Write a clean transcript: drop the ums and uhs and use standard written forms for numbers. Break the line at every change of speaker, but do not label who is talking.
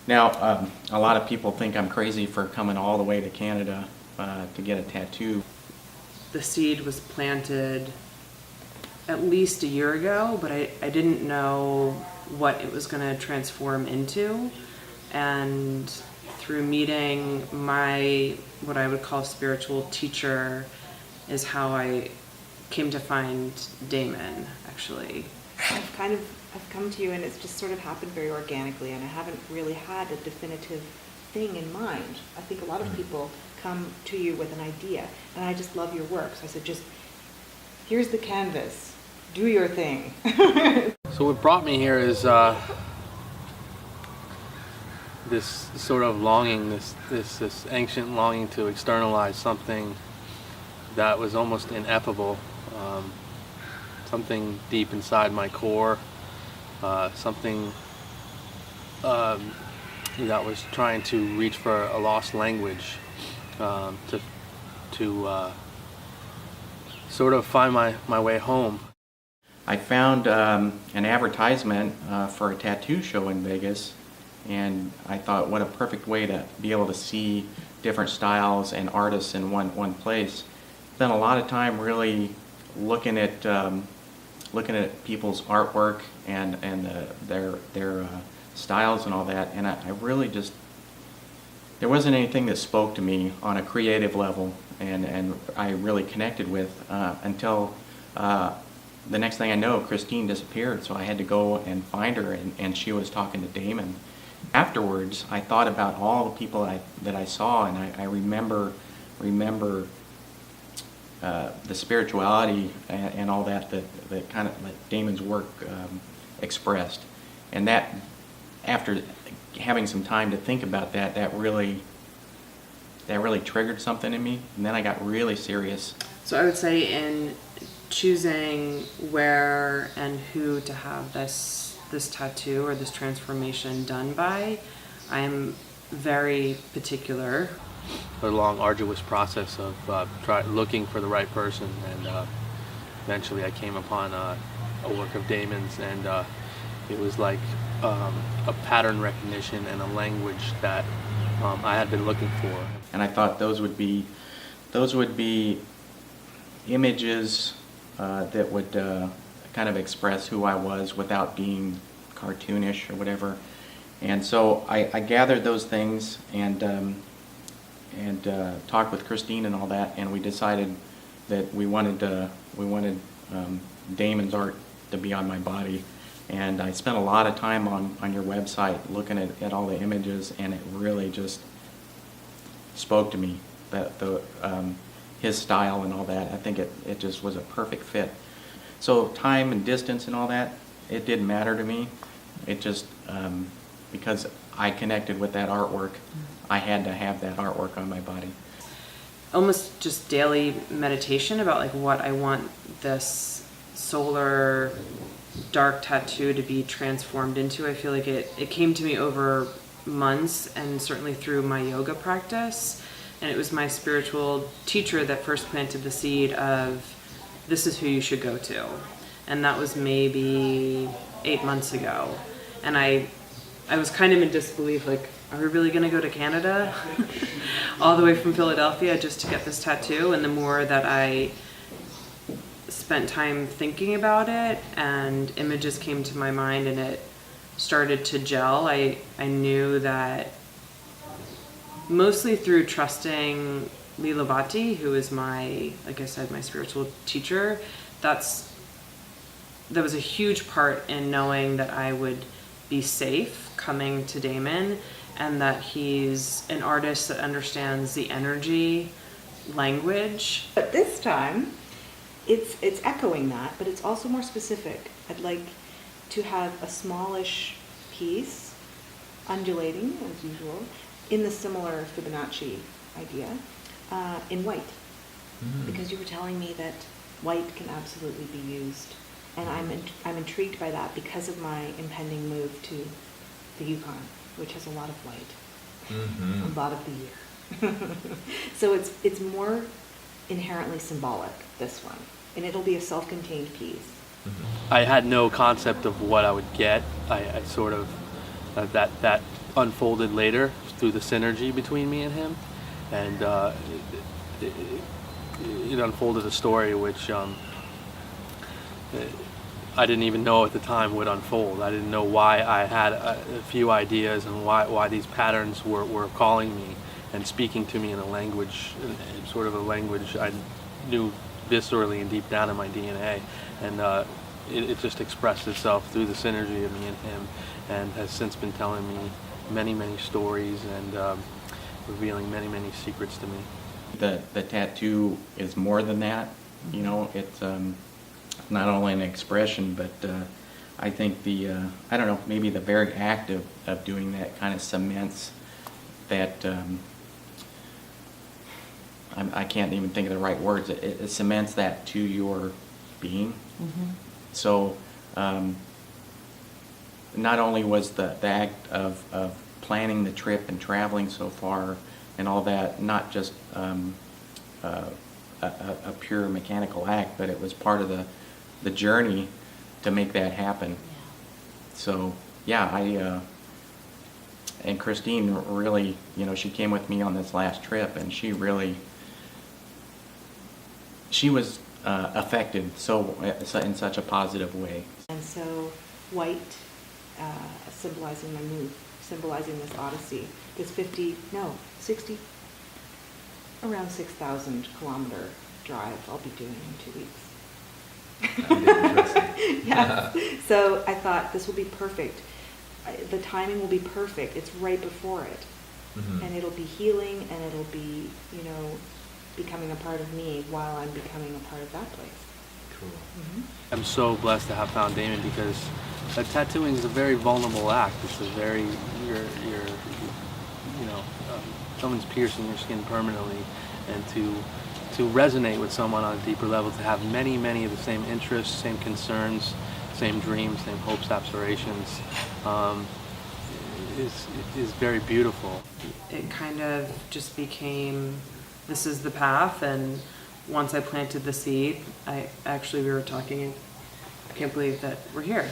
Now, a lot of people think I'm crazy for coming all the way to Canada to get a tattoo.
The seed was planted at least a year ago, but I didn't know what it was going to transform into. And through meeting what I would call spiritual teacher is how I came to find Damon, actually.
I've come to you and it's just sort of happened very organically, and I haven't really had a definitive thing in mind. I think a lot of people come to you with an idea, and I just love your work. So I said, just, here's the canvas, do your thing.
So what brought me here is this sort of longing, this ancient longing to externalize something that was almost ineffable, something deep inside my core, something that was trying to reach for a lost language, to sort of find my way home.
I found an advertisement for a tattoo show in Vegas, and I thought, what a perfect way to be able to see different styles and artists in one place. Spent a lot of time really looking at people's artwork and their styles and all that, and I really just, there wasn't anything that spoke to me on a creative level and I really connected with until the next thing I know, Christine disappeared, so I had to go and find her, and she was talking to Damon. Afterwards, I thought about all the people that I saw, and I remember the spirituality and all that kind of that Damon's work expressed. And that, after having some time to think about that really triggered something in me, and then I got really serious.
So I would say in choosing where and who to have this tattoo or this transformation done by, I'm very particular.
A long, arduous process of looking for the right person, and eventually I came upon a work of Damon's, and it was like a pattern recognition and a language that I had been looking for.
And I thought those would be images that would kind of express who I was without being cartoonish or whatever. And so I gathered those things and talked with Christine and all that, and we decided that we wanted Damon's art to be on my body. And I spent a lot of time on your website looking at all the images, and it really just spoke to me, his style and all that. I think it just was a perfect fit. So time and distance and all that, it didn't matter to me. It just, because I connected with that artwork, I had to have that artwork on my body.
Almost just daily meditation about like what I want this solar dark tattoo to be transformed into. I feel like it came to me over months, and certainly through my yoga practice. And it was my spiritual teacher that first planted the seed of, this is who you should go to. And that was maybe 8 months ago. And I was kind of in disbelief, like, are we really gonna go to Canada? All the way from Philadelphia just to get this tattoo. And the more that I spent time thinking about it and images came to my mind and it started to gel, I knew that, mostly through trusting Lilavati, who is like I said, my spiritual teacher, that was a huge part in knowing that I would be safe coming to Damon, and that he's an artist that understands the energy language.
But this time, it's echoing that, but it's also more specific. I'd like to have a smallish piece, undulating as usual, in the similar Fibonacci idea, in white. Because you were telling me that white can absolutely be used, and I'm intrigued by that because of my impending move to the Yukon, which has a lot of white, a lot of the year. So it's more inherently symbolic, this one, and it'll be a self-contained piece.
I had no concept of what I would get. I sort of that unfolded later through the synergy between me and him, and it unfolded a story which I didn't even know at the time would unfold. I didn't know why I had a few ideas and why these patterns were calling me and speaking to me in a language, sort of a language I knew viscerally and deep down in my DNA. And it just expressed itself through the synergy of me and him, and has since been telling me many, many stories and revealing many, many secrets to me.
The tattoo is more than that. You know, it's not only an expression, but I think I don't know, maybe the very act of doing that kind of cements that, I can't even think of the right words, it cements that to your being.
Mm-hmm.
So not only was the act of planning the trip and traveling so far and all that, not just a pure mechanical act, but it was part of the journey to make that happen. So yeah, and Christine really, you know, she came with me on this last trip, and she was affected in such a positive way.
And so white, symbolizing my move, symbolizing this odyssey, this around 6,000 kilometer drive I'll be doing in 2 weeks.
That'd be interesting.
Yeah. So I thought this will be perfect. The timing will be perfect. It's right before it.
Mhm.
And it'll be healing, and it'll be, you know, becoming a part of me while I'm becoming a part of that place.
Cool.
Mm-hmm.
I'm so blessed to have found Damon, because tattooing is a very vulnerable act. It's a very, you know, someone's piercing your skin permanently, and to resonate with someone on a deeper level, to have many, many of the same interests, same concerns, same dreams, same hopes, aspirations, is very beautiful.
It kind of just became, this is the path, and once I planted the seed, we were talking, I can't believe that we're here.